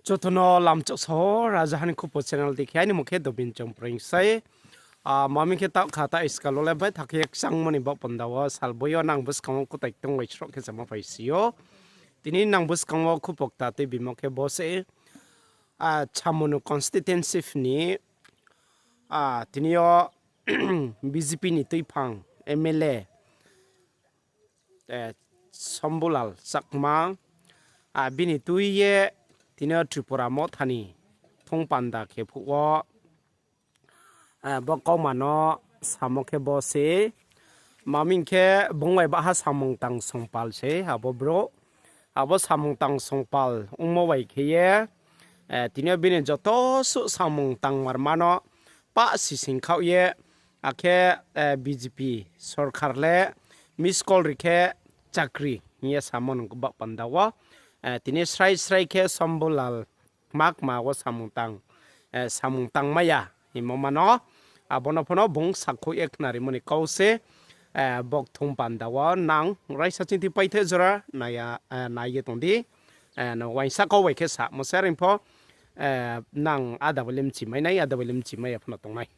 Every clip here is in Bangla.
Jotono lam chok so rajahan ko po channel dikhai ni mukhe dobin chong pring sai mami ke ta khata iskalo le bai thak yak sang mani ba pandawa salboyo nang bus kang ko tai tong wai sro ke sama pai sio tini nang bus kang ko pokta te bimoke bose chamono constituency ni tini yo BJP ni tuipang MLA Sambulal sakma bini tuiye tini Tripura mo thani thong panda ke phuwa bakaw mano samoke bose maming ke bongwai ba ha samong tang songpal se abo bro abo samong tang songpal ungmo wai kheye tini bini joto su samong tang marmano pa sising khaw ye akhe BJP sarkar le miss call rikhe chakri ye samon ba pandawa tini srai ke Sambulal mak ma wa samung tang maya imomano abono phono bung sakho ek nari moni kause bok thong pandawa nang raisa chinti paithe jora naya naye tondi no waisa ko wai ke sa mosarin pho nang adabolim chimai nai adabolim chimai apna tongnai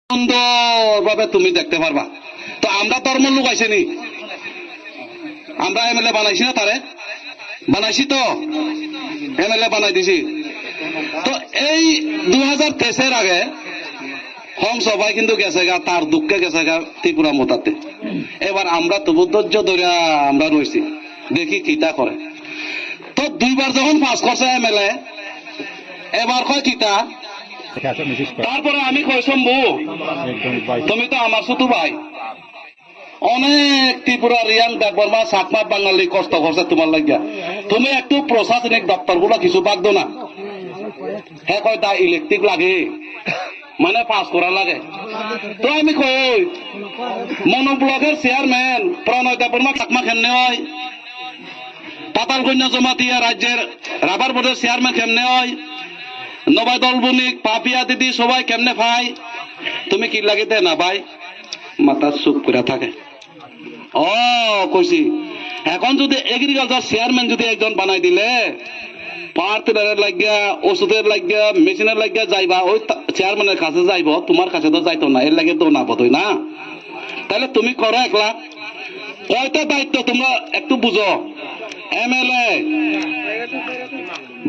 সুন্দরভাবে তুমি দেখতে পারবা। তো আমরা ধর্ম লোক আইসেনি, আমরা এমএলএ বানাইছি না, তারে বানাইছি তো এমএলএ বানাই দিছি। তো এই 2023 আগে হম সবাই কিন্তু গেছে গা, তার দুঃখে গেছে গা ত্রিপুরা মোতাতে। এবার আমরা তবু ধৈর্য ধরে আমরা রয়েছি, দেখি কিতা করে। তো দুইবার যখন পাস করছে এমএলএ, এবার কয় কিতা, তারপরে আমি কই শম্ভু তুমি তো আমার ছোট ভাই, অনেক ত্রিপুরা রিয়াং দেখবর্মা সাতমা বাঙালি কষ্ট করছে তোমার লাগিয়া, তুমি একটু প্রশাসনিক দপ্তর গুলো কিছু বাদ দো না। হ্যাঁ কয় তা ইলেকট্রিক লাগে, মানে পাস করা লাগে। তো আমি কই মনো ব্লকের চেয়ারম্যান প্রণয় দেববর্মা চাকমা কেমনে হয়, পাতালকন্যা জমাতিয়া রাজ্যের রাবার বোর্ডের চেয়ারম্যান কেমনে হয়, নবাদল বণিক পাপিয়া দিদি সবাই কেমনে ভাই, তুমি কি লাগিতে না ভাই, মাথা চুপ করে থাকে। ও কইছি এখন যদি এগ্রিকালচার চেয়ারম্যান যদি একজন বানাই দিলে, পার্টিলারের লাগিয়া ওষুধের লাগিয়া মেশিনের লাগিয়া যাইবা, ওই চেয়ারম্যানের কাছে যাইব, তোমার কাছে তো যাইতো না, এর লাগে তো না বোধ না। তাহলে তুমি করো একলা, কয়টা দায়িত্ব তোমরা একটু বুঝো। এমএলএ,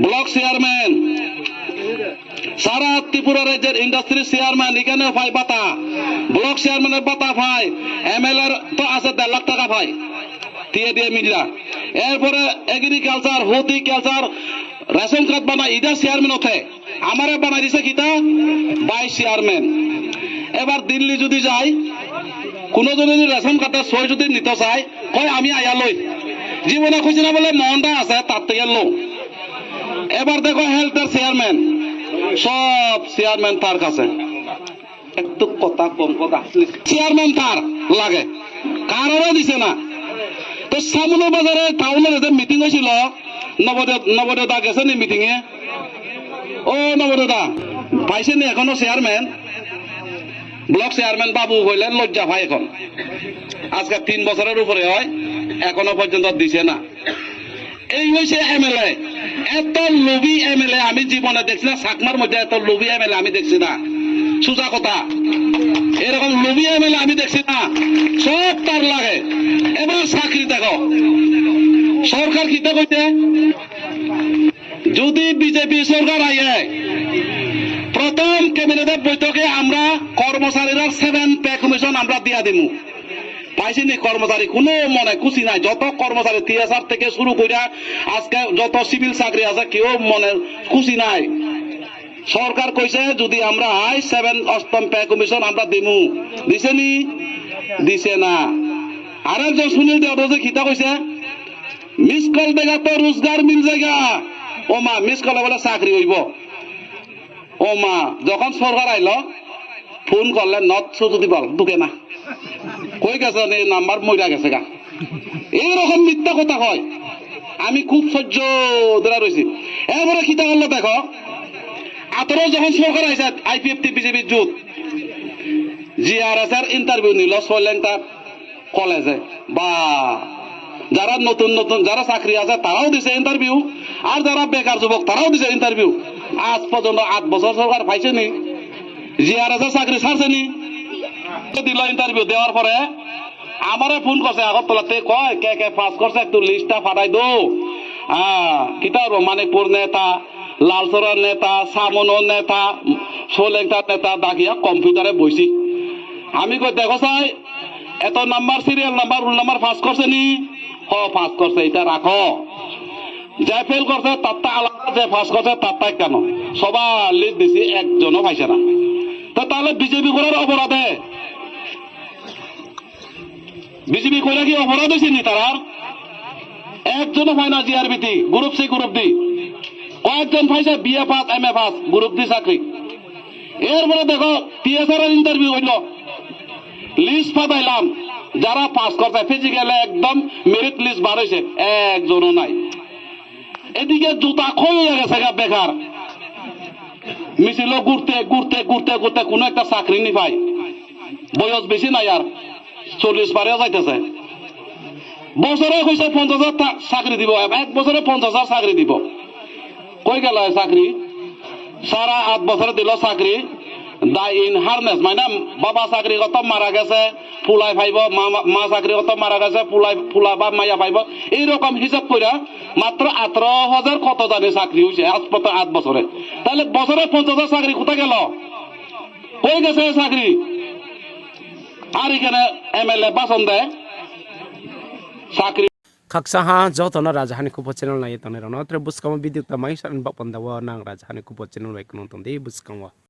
ব্লক চেয়ারম্যান, সারা ত্রিপুরা রাজ্যের ইন্ডাস্ট্রি চেয়ারম্যান এখানে পাই বাতা, ব্লক চেয়ারম্যানের বাতা পাই, এমএলএ তো আছে 1.5 লাখ টাকা পাই দিয়ে দিয়ে মিলা। এরপরে এগ্রিকালচার হর্টিকালচার রেশন কার্ড বানাই ইটা চেয়ারম্যান ওঠে, আমারে বানাই দিছে কিতা ভাইস চেয়ারম্যান। এবার দিল্লি যদি যাই, কোনো যদি রেশন কার্ডের সই যদি নিতে চাই, কয় আমি আয়া লই, জীবনে খুঁজি না বলে মনটা আছে তার থেকে লো। এবার দেখো হেলথের চেয়ারম্যান, সব চেয়ারম্যান তার কাছে, একটু কথা কম কথা চেয়ারম্যান তার লাগে, কারোর দিছে না। তো সামনে বাজারে টাউনের যে মিটিং হয়েছিল, নবদেদা গেছে নি মিটিং এ, ও নবদেদা পাইছে নি এখনো চেয়ারম্যান, ব্লক চেয়ারম্যান বাবু হইলেন লজ্জা ভাই, এখন আজকে 3 বছরের উপরে হয়, এখনো পর্যন্ত দিছে না। এই হয়েছে এমএলএ, এত লোভী এমএলএ আমি জীবনে দেখছি না, চাকমার মধ্যে এত লোভী এমএলএ আমি দেখছি না, সোজা কথা, এরকম লোভী এমএলএ আমি দেখছি না, সব তার লাগে। এবার চাকরি দেখো, সরকার কিতা কইতে, যদি বিজেপি সরকার আইয়ে প্রথম ক্যাবিনেটের বৈঠকে আমরা কর্মচারীরা 7 পে কমিশন আমরা দিয়া দিমু। পাইছিনি কর্মচারী কোনো মনে খুশি নাই, যত কর্মচারী টিএসআর থেকে শুরু করে আজকে যত সিভিল চাকরি আছে কেউ মনে খুশি নাই। সরকার কইছে যদি আমরা 7 অষ্টম পে কমিশন আমরা দিমু, দিছে নি, দিছে না। আরেকজন সুনীল দেওয়া যে খিতা কইছে মিস কল দেগা তো রোজগার মিল জায়গা, ও মা মিস কলে বলে চাকরি হইব। ও মা যখন সরকার আইল ফোন করলে নট যদি বল ঢুকে না, কই গেছে নাম্বার মইরা গেছে গা, এইরকম মিথ্যা কথা হয়। আমি খুব সহ্য ধরা রয়েছি। এরপরে খিতা করলো দেখো, আতরও যখন সরকার আইসে আইপিএফটি বিজেপি জুট জিআরএস এর ইন্টারভিউ নিল সোলেন তার কলেজে, বা যারা নতুন নতুন যারা চাকরি আছে তারাও দিছে ইন্টারভিউ, আর যারা বেকার যুবক তারাও দিছে ইন্টারভিউ। আজ পর্যন্ত 8 বছর সরকার পাইছে নি? জিআরএস চাকরি ছাড়ছে নি? দিল ইন্টারভিউ দেওয়ার পরে আমারে ফোন করছে আগরতলাতে, কয় কে কে পাস করছে একটু লিস্টটা ফাটাই দো। কিতা মানিকপুর নেতা, লালসরার নেতা, সামনের নেতা, সোলেংটার নেতা ডাকিয়া কম্পিউটারে বইছি। আমি কই দেখো চাই এত number serial number rule number pass করছে নি? পাস করছে, এটা রাখো। যে ফেল করছে তারটা আলাদা, যে পাস করছে তারটাই কেন? সবার লিস্ট দিছি, একজনও পাইছে না। তো তাহলে বিজেপি করার অপরাধে, বিজেপি করে কি অপরাধ হয়েছে নি? তারা একজনও পায় না জিআরবিটি, গ্রুপ সি গ্রুপ ডি। কয়েকজন পাইছে BA pass M A pass group D চাকরি। এরপরে দেখো টিএসআর এর ইন্টারভিউ হইল, লিস্ট পাঠাইলাম, যারা পাস করছে ফিজিক্যালে একদম মেরিট লিস্ট বার হয়েছে, একজনও নাই। এদিকে জুতা খয়ে গেছে বেকার, মিছিল ঘুরতে ঘুরতে ঘুরতে ঘুরতে কোনো একটা চাকরি নি পাই। বয়স বেশি নাই, আর 40 পারেও যাইতেছে। বছরে কইছে 50,000 চাকরি দিব, 1 বছরে 50,000 চাকরি দিব। কই গেল চাকরি? সারা 8 বছরে দিল চাকরি। দা ইন হারনেস মানে বাবা চাকরি কত মারা গেছে, ফুলাই পাইব, মা চাকরি কত মারা গেছে, ফুলা বা মাইয়া পাইব, এইরকম হিসাব করে মাত্র 18,000 কত জানি চাকরি হয়েছে আজ 8 বছরে। তাহলে বছরে 50,000 চাকরি কোথায় গেল? কই গেছে চাকরি? আর এখানে এমএলএ বাসন দেয় চাকরি। Kaksaha jotona rajahani kupo channel na itone rono tre buskamo video tamai san bak pandawa nang rajahani kupo channel baik nonton de buskamo